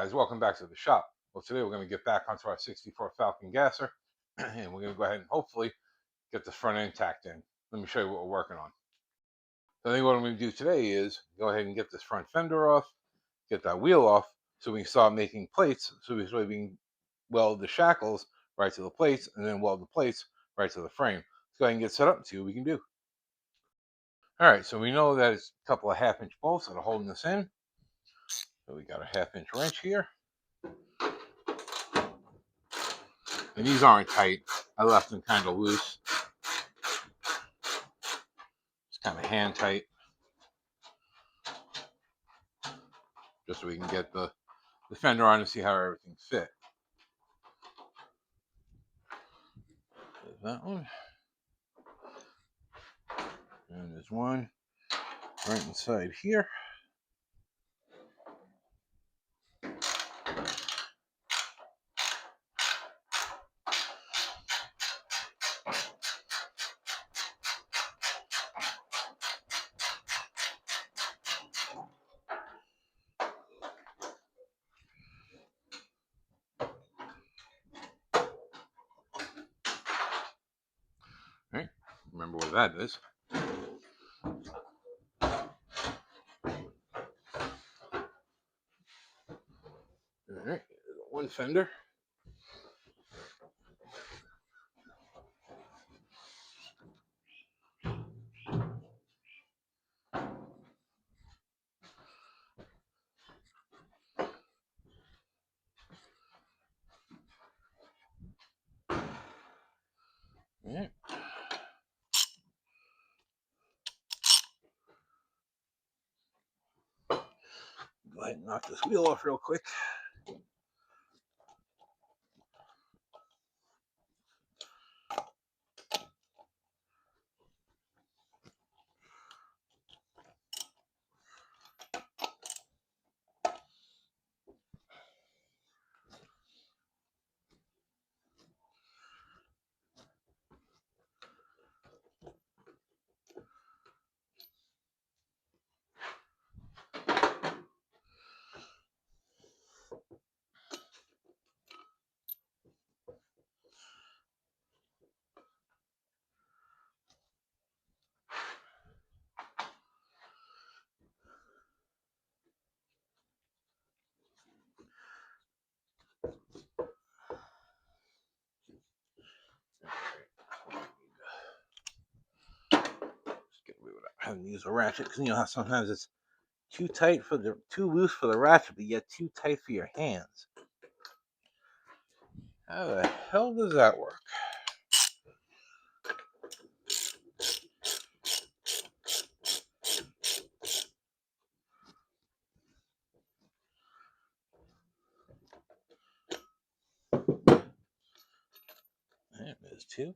Guys, welcome back to the shop. Well, today we're going to get back onto our 64 Falcon gasser, and we're going to go ahead and hopefully get the front end tacked in. Let me show you what we're working on. So I think what I'm going to do today is go ahead and get this front fender off, get that wheel off, so we can start making plates, so we can weld the shackles right to the plates, and then weld the plates right to the frame. Let's go ahead and get set up and see what we can do. All right, so we know that it's a couple of 1/2-inch bolts that are holding this in. So we got a 1/2-inch wrench here. And these aren't tight. I left them kind of loose. It's kind of hand tight. Just so we can get the fender on and see how everything fit. There's that one. And there's one right inside here. Right? Remember what that is. Alright, one fender. Alright. Go ahead and knock this wheel off real quick. Having to use a ratchet because you know how sometimes it's too loose for the ratchet, but yet too tight for your hands. How the hell does that work? There's two.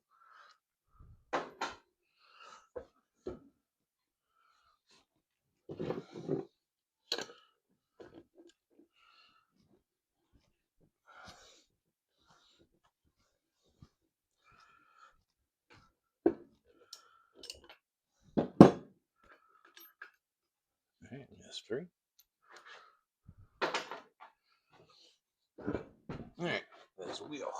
Alright, there's three. Alright, there's a wheel.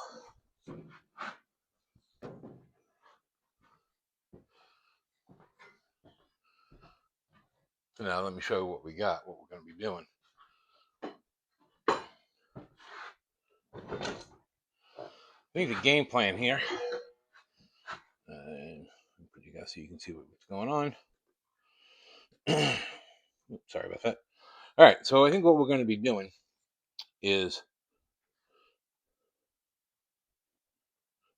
So now let me show you what we got, what we're going to be doing. I think the game plan here, put you guys so you can see what's going on. Oops, sorry about that. All right, so I think what we're going to be doing is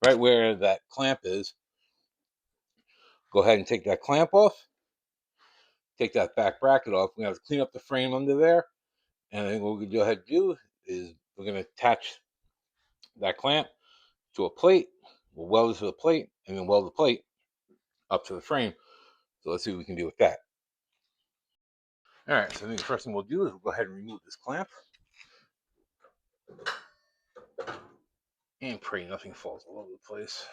right where that clamp is, go ahead and take that clamp off, take that back bracket off. We're going to have to clean up the frame under there, and then what we're going to go ahead and do is we're going to attach that clamp to a plate. We'll weld it to the plate, and then weld the plate up to the frame. So let's see what we can do with that. All right, so I think the first thing we'll do is we'll go ahead and remove this clamp. And pray nothing falls all over the place.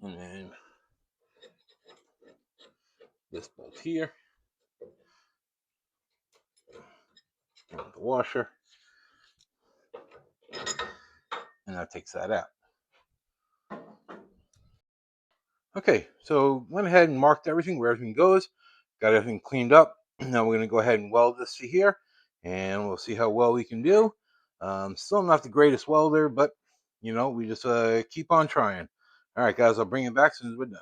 And then this bolt here. the washer, and that takes that out. Okay, so went ahead and marked everything where everything goes, got everything cleaned up. Now we're going to go ahead and weld this to here, and we'll see how well we can do. Still not the greatest welder, but we just keep on trying. All right, guys, I'll bring it back as soon as we're done.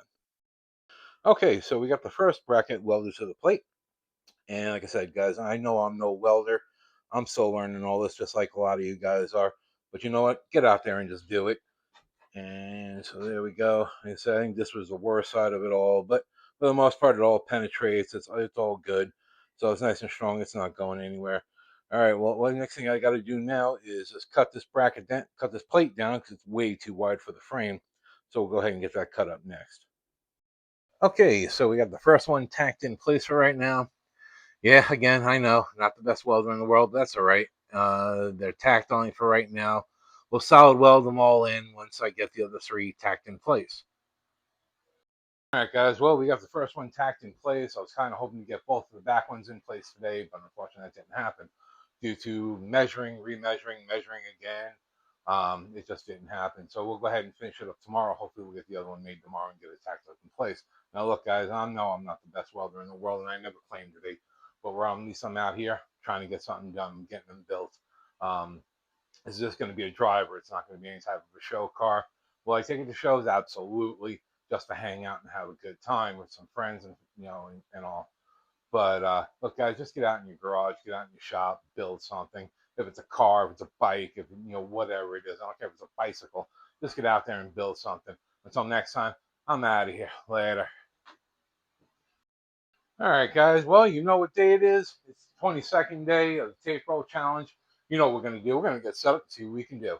Okay, so we got the first bracket welded to the plate. And like I said, guys, I know I'm no welder. I'm still learning all this, just like a lot of you guys are. But you know what? Get out there and just do it. And so there we go. Like I said, I think this was the worst side of it all, but for the most part, it all penetrates. It's all good. So it's nice and strong. It's not going anywhere. All right. Well, the next thing I got to do now is just cut this bracket down, cut this plate down because it's way too wide for the frame. So we'll go ahead and get that cut up next. Okay. So we got the first one tacked in place for right now. Yeah. Again, I know not the best welder in the world. But that's all right. They're tacked on for right now. We'll solid weld them all in once I get the other three tacked in place. All right, guys. Well, we got the first one tacked in place. I was kind of hoping to get both of the back ones in place today, but unfortunately that didn't happen due to measuring, remeasuring, measuring again. It just didn't happen. So we'll go ahead and finish it up tomorrow. Hopefully we'll get the other one made tomorrow and get it tacked up in place. Now, look, guys, I know I'm not the best welder in the world, and I never claimed to be, but at least I'm out here trying to get something done, getting them built. Um, is this going to be a driver? It's not going to be any type of a show car. Will I take it to shows? Absolutely, just to hang out and have a good time with some friends and and all. But look, guys, just get out in your garage, get out in your shop, build something. If it's a car, if it's a bike, if whatever it is, I don't care if it's a bicycle. Just get out there and build something. Until next time, I'm out of here. Later. All right, guys. Well, you know what day it is. It's the 22nd day of the tape roll challenge. You know what we're going to do. We're going to get set up and see what we can do.